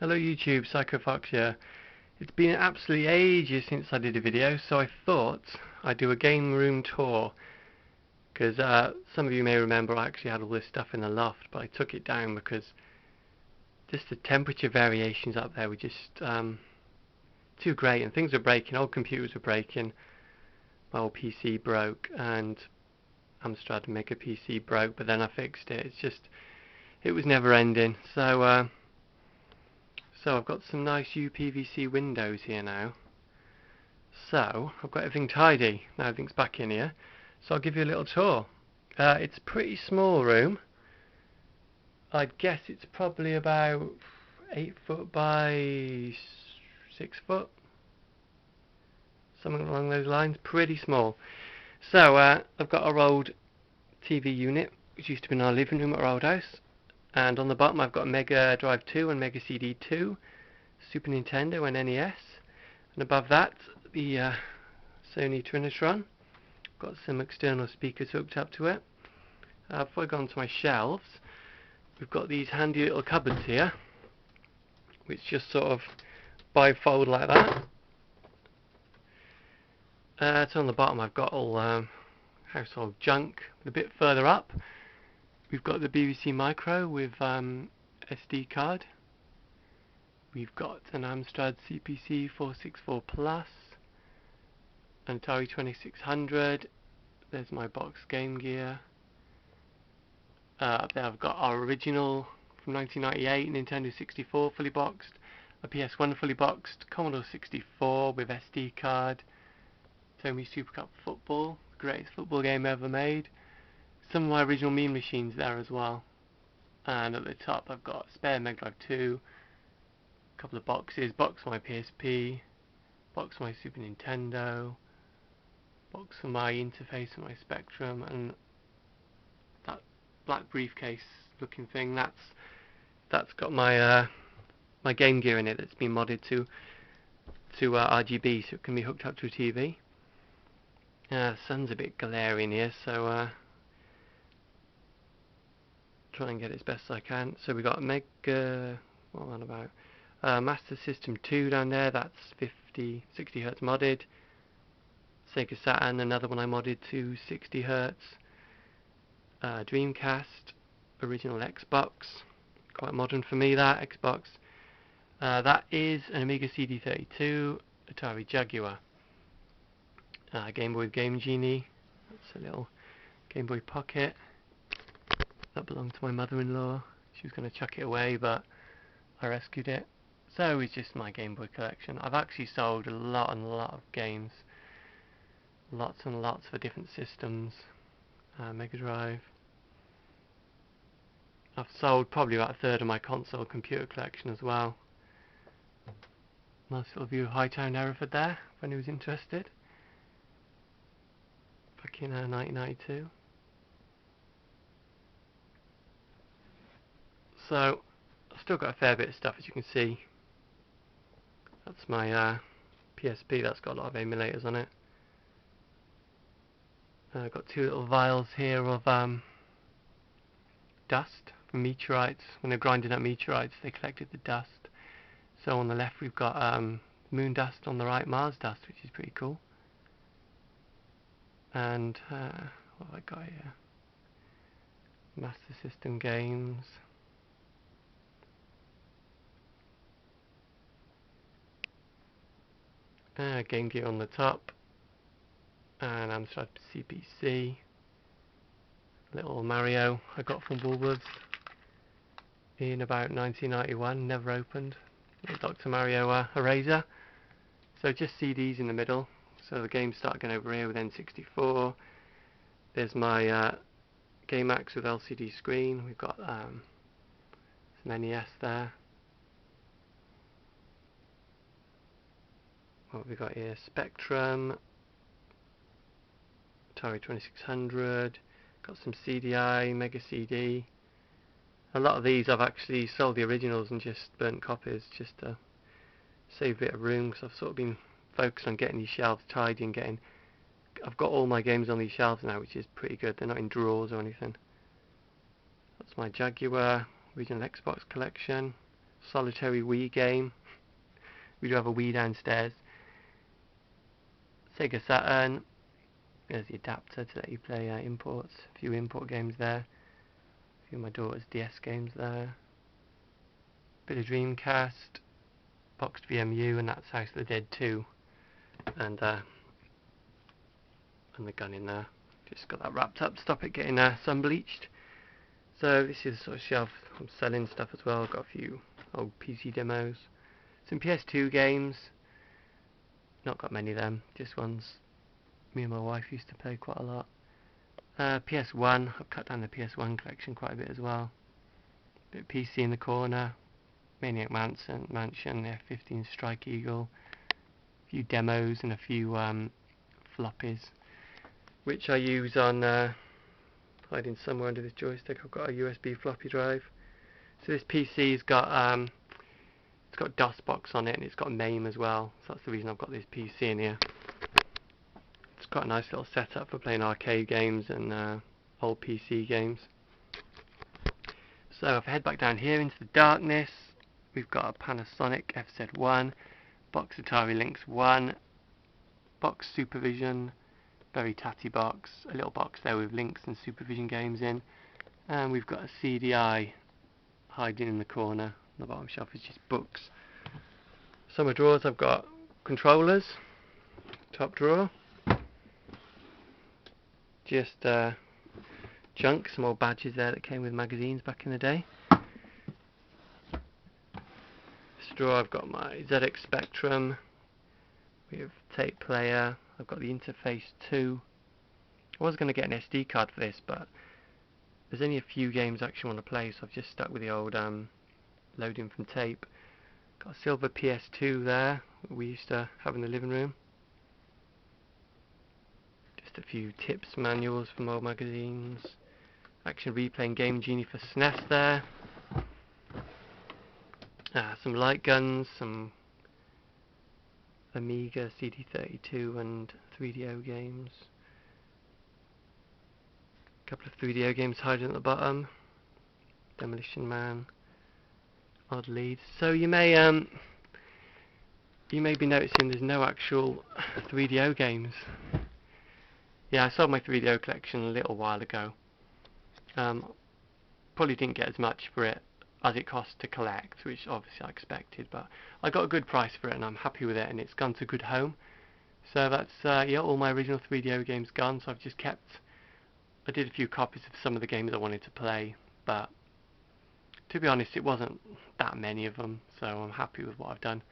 Hello YouTube, PsychoFox here. It's been absolutely ages since I did a video, so I thought I'd do a game room tour. Because some of you may remember I actually had all this stuff in the loft, but I took it down because just the temperature variations up there were just too great, and things were breaking. Old computers were breaking. My old PC broke, and Amstrad Mega PC broke, but then I fixed it. It was never ending. So I've got some nice UPVC windows here now. So I've got everything tidy. Now everything's back in here. So I'll give you a little tour. It's a pretty small room. I'd guess it's probably about 8 foot by 6 foot. Something along those lines. Pretty small. So I've got our old TV unit, which used to be in our living room at our old house. And on the bottom I've got a Mega Drive 2 and Mega CD 2, Super Nintendo and NES. And above that, the Sony Trinitron. Got some external speakers hooked up to it. Before I go on to my shelves, we've got these handy little cupboards here, which just sort of bifold like that. So on the bottom I've got all household junk. A bit further up, we've got the BBC Micro with SD card. We've got an Amstrad CPC 464 Plus, an Atari 2600. There's my box Game Gear. Up there I've got our original from 1998 Nintendo 64 fully boxed, a PS1 fully boxed, Commodore 64 with SD card, Tomy Super Cup Football, the greatest football game ever made. Some of my original Mean Machines there as well. And at the top I've got a spare Mega Drive 2, a couple of boxes, box for my PSP, box for my Super Nintendo, box for my interface for my Spectrum, and that black briefcase looking thing, that's got my my Game Gear in it that's been modded to RGB, so it can be hooked up to a TV. The sun's a bit glary in here, so try and get it as best as I can. So we got a Mega, what am I on about? Master System 2 down there, that's 60 Hz modded. Sega Saturn, another one I modded to 60 Hz. Dreamcast, original Xbox, quite modern for me that, Xbox. That is an Amiga CD32, Atari Jaguar. Game Boy with Game Genie, that's a little Game Boy Pocket. That belonged to my mother-in-law. She was going to chuck it away, but I rescued it. So it's just my Game Boy collection. I've actually sold a lot of games. Lots and lots for different systems. Mega Drive. I've sold probably about a third of my console computer collection as well. Nice little view of Hightown, Hereford there, if anyone was interested. Back in 1992. So, I've still got a fair bit of stuff, as you can see. That's my PSP, that's got a lot of emulators on it. I've got two little vials here of dust from meteorites. When they're grinding up meteorites, they collected the dust. So on the left we've got moon dust, on the right Mars dust, which is pretty cool. And what have I got here? Master System games. Game Gear on the top. And Amstrad CPC. Little Mario I got from Woolworths in about 1991, never opened. Little Dr. Mario eraser. So just CDs in the middle. So the games start going over here with N64. There's my Game Max with LCD screen. We've got some NES there. What have we got here? Spectrum, Atari 2600, got some CDI, Mega CD. A lot of these I've actually sold the originals and just burnt copies just to save a bit of room, because I've sort of been focused on getting these shelves tidy and getting... I've got all my games on these shelves now, which is pretty good. They're not in drawers or anything. That's my Jaguar original Xbox collection. solitary Wii game. We do have a Wii downstairs. Sega Saturn. There's the adapter to let you play imports. A few import games there. A few of my daughter's DS games there. Bit of Dreamcast. Boxed VMU, and that's House of the Dead 2. And the gun in there. Just got that wrapped up. Stop it getting sun bleached. So this is the sort of shelf I'm selling stuff as well. I've got a few old PC demos. Some PS2 games. Not got many of them. Just ones me and my wife used to play quite a lot. PS1. I've cut down the PS1 collection quite a bit as well. Bit of PC in the corner. Maniac Mansion, the F-15 Strike Eagle. A few demos and a few floppies, which I use on hiding somewhere under this joystick. I've got a USB floppy drive. So this PC's got it's got DOSBox on it, and it's got MAME as well. So that's the reason I've got this PC in here. It's quite a nice little setup for playing arcade games and old PC games. So if I head back down here into the darkness, we've got a Panasonic FZ1, box Atari Lynx 1, box Supervision, very tatty box, a little box there with Lynx and Supervision games in, and we've got a CDI hiding in the corner. On the bottom shelf is just books. Some of the drawers I've got controllers, top drawer, just junk, some old badges there that came with magazines back in the day. This drawer I've got my ZX Spectrum with tape player. I've got the Interface 2. I was going to get an SD card for this, but there's only a few games I actually want to play, so I've just stuck with the old loading from tape. Got a silver PS2 there that we used to have in the living room. Just a few tips manuals from old magazines. Action Replay and Game Genie for SNES there. Some light guns, some Amiga CD32 and 3DO games. A couple of 3DO games hiding at the bottom. Demolition Man. Odd lead. So you may be noticing there's no actual 3DO games. Yeah, I sold my 3DO collection a little while ago. Probably didn't get as much for it as it cost to collect, which obviously I expected, but I got a good price for it and I'm happy with it, and it's gone to good home. So that's yeah, all my original 3DO games gone, so I've just kept, I did a few copies of some of the games I wanted to play, but to be honest it wasn't that many of them, so I'm happy with what I've done.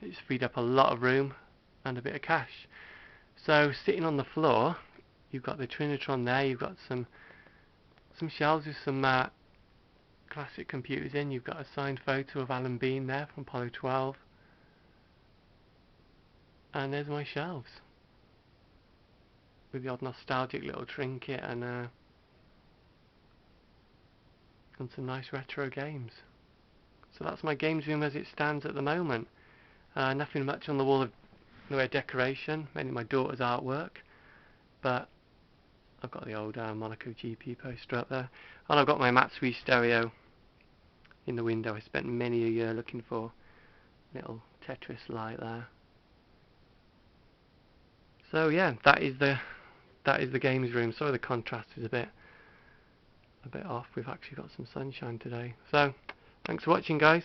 It's freed up a lot of room and a bit of cash. So sitting on the floor, you've got the Trinitron there, you've got some shelves with some classic computers in. You've got a signed photo of Alan Bean there from Apollo 12, and there's my shelves with the odd nostalgic little trinket and some nice retro games. So that's my games room as it stands at the moment. Nothing much on the wall of the way of decoration, mainly my daughter's artwork, but I've got the old Monaco GP poster up there, and I've got my Matsui stereo in the window. I spent many a year looking for little Tetris light there. So yeah, that is the games room. Sorry the contrast is a bit off. We've actually got some sunshine today. So thanks for watching, guys.